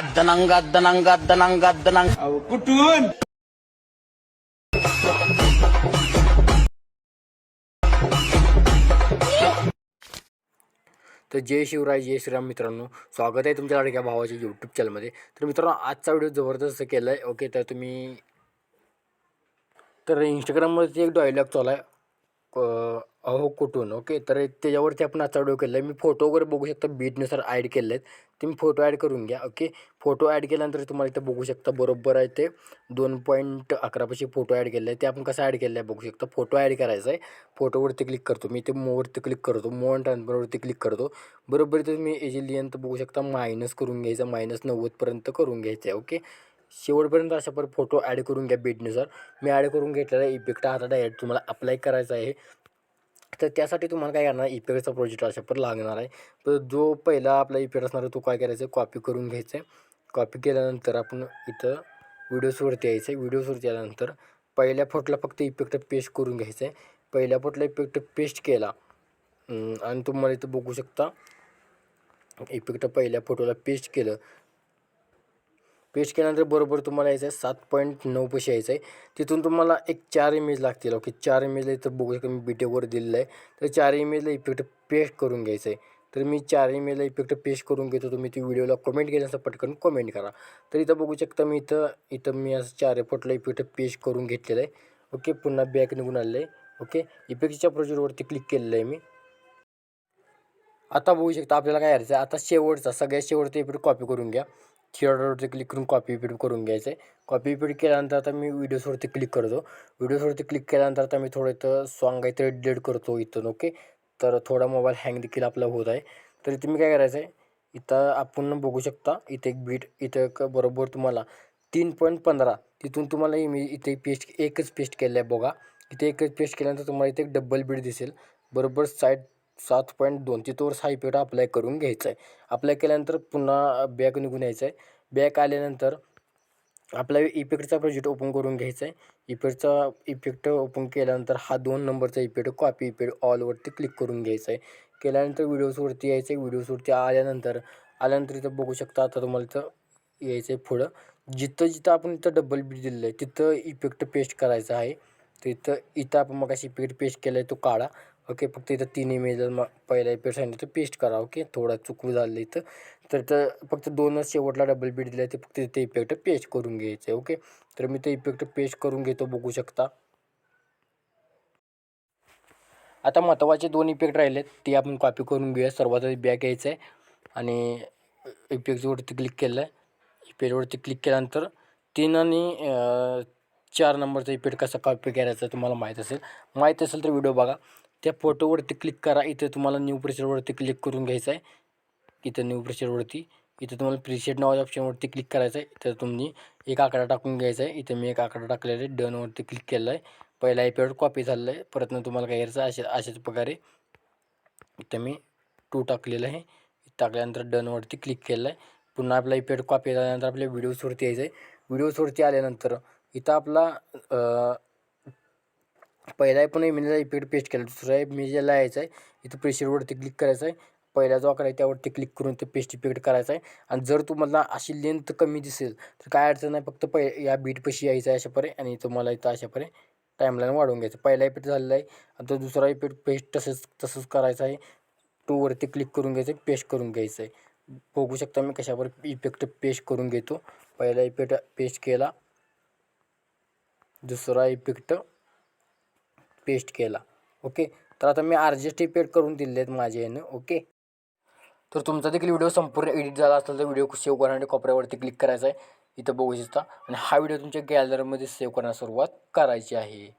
गद्दनंग गद्दनंग गद्दनंग गद्दनंग कुठून तर जय शिवराय जय श्रीराम मित्रांनो, स्वागत आहे तुमच्या लाडक्या भावाच्या यूट्यूब चॅनलमध्ये. तर मित्रांनो, आजचा व्हिडिओ जबरदस्त केला आहे. ओके, तर तुम्ही तर इंस्टाग्रामवरती एक डायलॉग चालू आहे, अहो कुठून. ओके, तर त्याच्यावरती आपण आजचा व्हिडिओ केला आहे. मी फोटो वगैरे बघू शकता, बीटनुसार ॲड केले आहेत. तुम्ही फोटो ॲड करून घ्या. ओके, फोटो ॲड केल्यानंतर तुम्हाला इथं बघू शकता बरोबर आहे ते 2.11 पाशी फोटो ॲड केले आहे. ते आपण कसं ॲड केलं आहे बघू शकता. फोटो ॲड करायचा आहे, फोटोवरती क्लिक करतो मी, ते मोवरती क्लिक करतो, मो अँड ट्रान्सफरवरती क्लिक करतो. बरोबर इथं तुम्ही याची लेंथ बघू शकता, मायनस करून घ्यायचं, -90पर्यंत करून घ्यायचं आहे. ओके, शेवटपर्यंत अशा पर फोटो ॲड करून घ्या बीटनुसार. मी ॲड करून घेतलेला आहे इफेक्ट. आता डायरेक्ट तुम्हाला अप्लाय करायचा आहे. तर त्यासाठी तुम्हाला काय करणार आहे, इफेक्टचा प्रोजेक्ट अशा पर लागणार आहे. तर जो पहिला आपला इफेक्ट असणार आहे तो काय करायचा आहे, कॉपी करून घ्यायचा आहे. कॉपी केल्यानंतर आपण इथं व्हिडिओजवरती यायचं आहे. व्हिडिओजवरती आल्यानंतर पहिल्या फोटोला फक्त इफेक्ट पेस्ट करून घ्यायचं आहे. पहिल्या फोटोला इफेक्ट पेस्ट केला आणि तुम्हाला इथं बघू शकता इफेक्ट पहिल्या फोटोला पेस्ट केलं. पेस्ट केल्यानंतर बरोबर तुम्हाला यायचं आहे 7.9 पाशी यायचं आहे. तिथून तुम्हाला एक 4 इमेज लागतील. ओके, 4 इमेजला इथं बघू शकता मी बीटेवर दिलेलं आहे. तर 4 इमेजला इफेक्ट पेस्ट करून घ्यायचं आहे. तर मी 4 इमेजला इफेक्ट पेस्ट करून घेतो. तुम्ही ती व्हिडिओला कमेंट केल्यानंतर पटकन कमेंट करा. तर इथं बघू शकता मी इथं मी असं 4 फोटोला इफेक्ट पेस्ट करून घेतलेलं आहे. ओके, पुन्हा बॅक निघून आलेलं आहे. ओके, इफेक्टच्या प्रोजेक्टवरती क्लिक केलेलं आहे मी. आता बघू शकता आपल्याला काय करायचं आहे, आता शेवटचा सगळ्यात शेवटचा इफेक्ट कॉपी करून घ्या. थिएटरवरती क्लिक करून कॉपी इफेक्ट करून घ्यायचं आहे. कॉपी इफेक्ट केल्यानंतर आता मी व्हिडिओजवरती क्लिक करतो. व्हिडिओजवरती क्लिक केल्यानंतर आता मी थोडं इथं सॉन्ग काहीतरी डिलीट करतो इथून. ओके, तर थोडा मोबाईल हँग देखील आपला होत आहे. तर इथे मी काय करायचं आहे, इथं आपण बघू शकता इथे एक बीट, इथं एक बरोबर तुम्हाला 3.15 तिथून तुम्हाला इथे एकच पेस्ट केलं आहे बघा. इथे एकच पेस्ट केल्यानंतर तुम्हाला इथे एक डबल बीट दिसेल. बरोबर साईड 7.2 तिथवर हा इफेक्ट अप्लाय करून घ्यायचा आहे. अप्लाय केल्यानंतर पुन्हा बॅक निघून यायचं आहे. बॅक आल्यानंतर आपला इफेक्टचा प्रोजेक्ट ओपन करून घ्यायचा आहे. इफेक्ट ओपन केल्यानंतर हा 2 नंबरचा इफेक्ट कॉपी इफेक्ट ऑलवरती क्लिक करून घ्यायचा आहे. केल्यानंतर व्हिडिओजवरती यायचं आहे. व्हिडिओजवरती आल्यानंतर इथं बघू शकता आता तुम्हाला इथं यायचं आहे पुढं. जिथं आपण इथं डबल बी दिलेलं आहे तिथं इफेक्ट पेस्ट करायचा आहे. तर इथं आपण मगाशी इफेक्ट पेस्ट केला आहे तो काढा. ओके, फक्त इथं 3 इमेज पहिला इफेक्ट सांगितलं तर पेस्ट करा. ओके, थोडा चुकू झालं इथं. तर फक्त 2च शेवटला डबल बीट दिला आहे, ते फक्त इथे इफेक्ट पेस्ट करून घ्यायचं आहे. ओके, तर मी ते इफेक्ट पेस्ट करून घेतो बघू शकता. आता महत्त्वाचे 2 इफेक्ट राहिलेत ते आपण कॉपी करून घेऊया. सर्वात आधी बॅक यायचं आहे आणि इफेक्टवरती क्लिक केलं आहे. इफेक्टवरती क्लिक केल्यानंतर 3 आणि 4 नंबरचा इफेक्ट कसा कॉपी करायचा तुम्हाला माहीत असेल तर व्हिडिओ बघा. त्या फोटोवरती क्लिक करा. इथे तुम्हाला न्यू प्रेशरवरती क्लिक करून घ्यायचं आहे. इथं न्यू प्रेशरवरती इथं तुम्हाला प्रीसेट नावाच्या ऑप्शनवरती क्लिक करायचं आहे. इथं तुम्ही एक आकडा टाकून घ्यायचा आहे. इथं मी एक आकडा टाकलेला आहे. डनवरती क्लिक केलं आहे. पहिला इफेक्ट कॉपी झालेला आहे. परत तुम्हाला काय करायचं अशाच प्रकारे इथं मी 2 टाकलेलं आहे. टाकल्यानंतर डनवरती क्लिक केलं आहे. पुन्हा आपला इफेक्ट कॉपी झाल्यानंतर आपल्या व्हिडिओजवरती यायचं आहे. व्हिडिओजवरती आल्यानंतर इथं आपला पहिला पण इमेजला इफेक्ट पेस्ट केला. दुसऱ्या इमेजला यायचं आहे. इथं प्रेशरवरती क्लिक करायचं आहे. पहिला जो आकडा आहे त्यावरती क्लिक करून ते पेस्ट इफेक्ट करायचा आहे. आणि जर तुम्हाला अशी लेंथ कमी दिसेल तर काय अडचण नाही, फक्त या बीटपाशी यायचं आहे अशापरे आणि तुम्हाला इथं अशापरे टाईमलाईन वाढवून घ्यायचं. पहिला इफेक्ट झालेला आहे. आता दुसरा इफेक्ट पेस्ट तसंच करायचं आहे. 2 वरती क्लिक करून घ्यायचं आहे, पेस्ट करून घ्यायचं आहे. बघू शकता मी कशावर इफेक्ट पेस्ट करून घेतो. पहिला इफेक्ट पेस्ट केला, दुसरा इफेक्ट पेस्ट केला. ओके, तर आता मी अर्जस्ट इफेक्ट करून दिले आहेत माझ्या यानं. ओके, तर तुमचा देखील व्हिडिओ संपूर्ण एडिट झाला असेल तर व्हिडिओ सेव्ह करण्यासाठी कोपऱ्यावरती क्लिक करायचं आहे. इथं बघू शकता आणि हा व्हिडिओ तुमच्या गॅलरीमध्ये सेव्ह करण्यास सुरुवात करायची आहे.